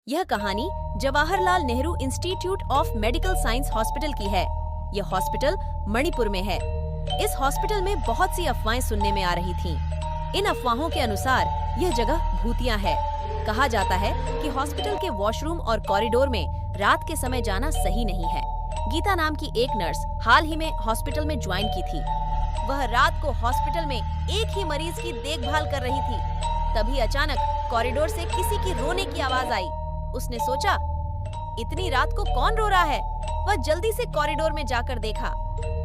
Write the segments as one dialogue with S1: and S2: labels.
S1: यह कहानी Jawaharlal Nehru institute of medical science hospital की है। यह हॉस्पिटल मणिपुर में है। इस हॉस्पिटल में बहुत सी अफवाहें सुनने में आ रही थीं। इन अफवाहों के अनुसार यह जगह भूतिया है। कहा जाता है कि हॉस्पिटल के वॉशरूम और कॉरिडोर में रात के समय जाना सही नहीं है। गीता नाम की एक नर्स हाल ही में हॉस्पिटल में ज्वाइन की थी। वह रात को हॉस्पिटल में एक ही मरीज की देखभाल कर रही थी। तभी अचानक कॉरिडोर से किसी की रोने की आवाज आई। उसने सोचा, इतनी रात को कौन रो रहा है? वह जल्दी से कॉरिडोर में जाकर देखा।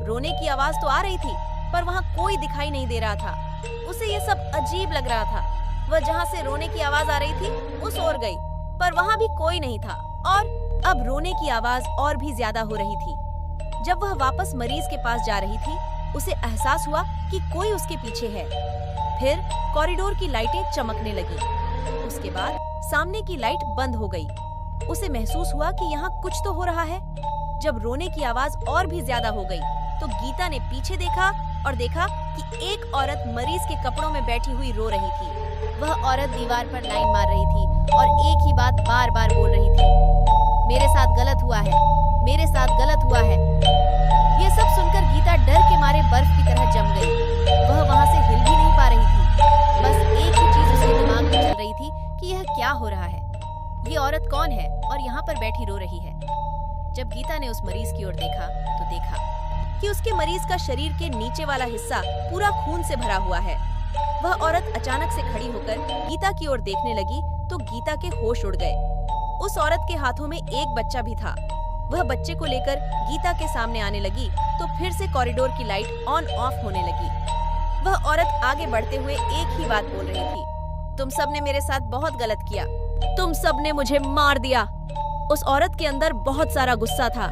S1: रोने की आवाज तो आ रही थी, पर वहाँ कोई दिखाई नहीं दे रहा था। उसे ये सब अजीब लग रहा था। वह जहाँ से रोने की आवाज आ रही थी उस ओर गई, पर वहाँ भी कोई नहीं था और अब रोने की आवाज और भी ज्यादा हो रही थी। जब वह वापस मरीज के पास जा रही थी, उसे एहसास हुआ कि कोई उसके पीछे है। फिर कॉरिडोर की लाइटें चमकने लगी। उसके बाद सामने की लाइट बंद हो गई। उसे महसूस हुआ कि यहाँ कुछ तो हो रहा है। जब रोने की आवाज और भी ज्यादा हो गई, तो गीता ने पीछे देखा और देखा कि एक औरत मरीज के कपड़ों में बैठी हुई रो रही थी। वह औरत दीवार पर लाइन मार रही थी और एक ही बात बार बार बोल रही थी, मेरे साथ गलत हुआ है, मेरे साथ गलत हुआ है। ये सब सुनकर गीता डर के मारे बर्फ की तरह जम गई। वह वहाँ से हिल भी नहीं पा रही थी। बस एक ही चीज उसके दिमाग में चल रही थी कि यह क्या हो रहा है, ये औरत कौन है और यहाँ पर बैठी रो रही है। जब गीता ने उस मरीज की ओर देखा तो देखा कि उसके मरीज का शरीर के नीचे वाला हिस्सा पूरा खून से भरा हुआ है। वह औरत अचानक से खड़ी होकर गीता की ओर देखने लगी तो गीता के होश उड़ गए। उस औरत के हाथों में एक बच्चा भी था। वह बच्चे को लेकर गीता के सामने आने लगी तो फिर से कॉरिडोर की लाइट ऑन ऑफ होने लगी। वह औरत आगे बढ़ते हुए एक ही बात बोल रही थी, तुम सबने मेरे साथ बहुत गलत किया, तुम सबने मुझे मार दिया। उस औरत के अंदर बहुत सारा गुस्सा था।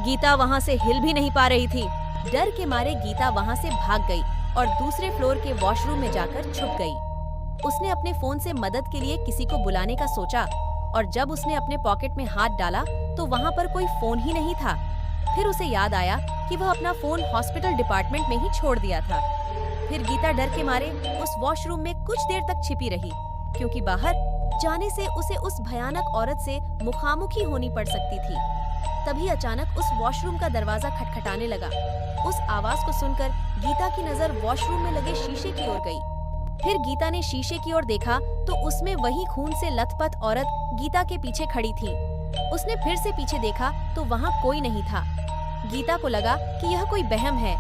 S1: गीता वहाँ से हिल भी नहीं पा रही थी। डर के मारे गीता वहाँ से भाग गई और दूसरे फ्लोर के वॉशरूम में जाकर छुप गई। उसने अपने फोन से मदद के लिए किसी को बुलाने का सोचा और जब उसने अपने पॉकेट में हाथ डाला तो वहाँ पर कोई फोन ही नहीं था। फिर उसे याद आया कि वह अपना फोन हॉस्पिटल डिपार्टमेंट में ही छोड़ दिया था। फिर गीता डर के मारे उस वॉशरूम में कुछ देर तक छिपी रही, क्योंकि बाहर जाने से उसे उस भयानक औरत से मुखामुखी होनी पड़ सकती थी। तभी अचानक उस वॉशरूम का दरवाजा खटखटाने लगा। उस आवाज को सुनकर गीता की नजर वॉशरूम में लगे शीशे की ओर गई। फिर गीता ने शीशे की ओर देखा तो उसमें वही खून से लथपथ औरत गीता के पीछे खड़ी थी। उसने फिर से पीछे देखा तो वहाँ कोई नहीं था। गीता को लगा कि यह कोई वहम है।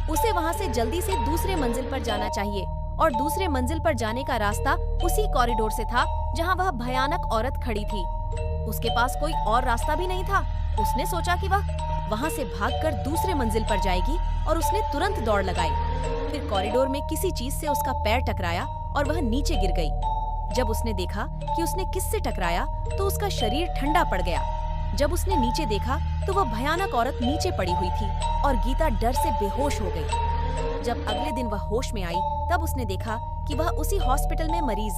S1: उसे वहाँ से जल्दी से दूसरे मंजिल पर जाना चाहिए और दूसरे मंजिल पर जाने का रास्ता उसी कॉरिडोर से था जहाँ वह भयानक औरत खड़ी थी। उसके पास कोई और रास्ता भी नहीं था। उसने सोचा कि वह वहाँ से भागकर दूसरे मंजिल पर जाएगी और उसने तुरंत दौड़ लगाई। फिर कॉरिडोर में किसी चीज से उसका पैर टकराया और वह नीचे गिर गई। जब उसने देखा कि उसने किससे टकराया तो उसका शरीर ठंडा पड़ गया। जब उसने नीचे देखा तो वह भयानक औरत नीचे पड़ी हुई थी और गीता डर से बेहोश हो गई। जब अगले दिन वह होश में आई तब उसने देखा कि वह उसी हॉस्पिटल में मरीज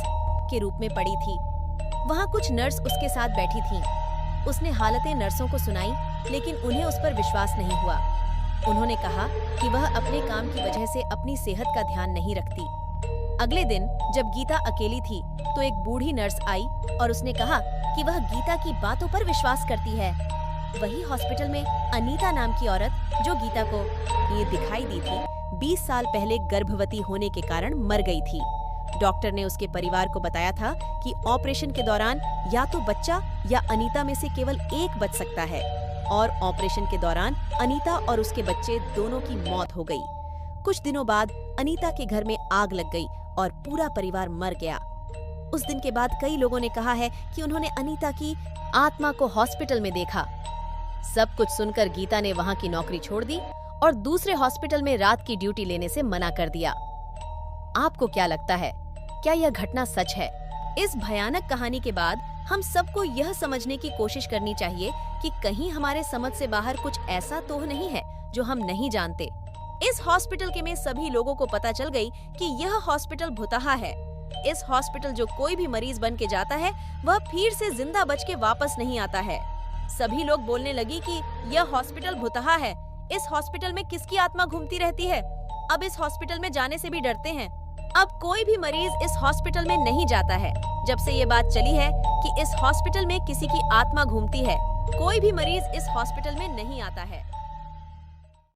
S1: के रूप में पड़ी थी। वहाँ कुछ नर्स उसके साथ बैठी थीं। उसने हालतें नर्सों को सुनाई, लेकिन उन्हें उस पर विश्वास नहीं हुआ। उन्होंने कहा कि वह अपने काम की वजह से अपनी सेहत का ध्यान नहीं रखती। अगले दिन जब गीता अकेली थी तो एक बूढ़ी नर्स आई और उसने कहा कि वह गीता की बातों पर विश्वास करती है। वही हॉस्पिटल में अनीता नाम की औरत जो गीता को ये दिखाई दी थी, 20 साल पहले गर्भवती होने के कारण मर गई थी। डॉक्टर ने उसके परिवार को बताया था कि ऑपरेशन के दौरान या तो बच्चा या अनीता में से केवल एक बच सकता है और ऑपरेशन के दौरान अनीता और उसके बच्चे दोनों की मौत हो गई। कुछ दिनों बाद अनीता के घर में आग लग गई और पूरा परिवार मर गया। उस दिन के बाद कई लोगों ने कहा है कि उन्होंने अनीता की आत्मा को हॉस्पिटल में देखा। सब कुछ सुनकर गीता ने वहाँ की नौकरी छोड़ दी और दूसरे हॉस्पिटल में रात की ड्यूटी लेने से मना कर दिया। आपको क्या लगता है, क्या यह घटना सच है? इस भयानक कहानी के बाद हम सबको यह समझने की कोशिश करनी चाहिए कि कहीं हमारे समझ से बाहर कुछ ऐसा तो नहीं है जो हम नहीं जानते। इस हॉस्पिटल के में सभी लोगों को पता चल गई कि यह हॉस्पिटल भुतहा है। इस हॉस्पिटल जो कोई भी मरीज बन के जाता है वह फिर से जिंदा बच के वापस नहीं आता है। सभी लोग बोलने लगी कि यह हॉस्पिटल भुतहा है। इस हॉस्पिटल में किसकी आत्मा घूमती रहती है? अब इस हॉस्पिटल में जाने से भी डरते हैं। अब कोई भी मरीज इस हॉस्पिटल में नहीं जाता है। जब से ये बात चली है कि इस हॉस्पिटल में किसी की आत्मा घूमती है, कोई भी मरीज इस हॉस्पिटल में नहीं आता है।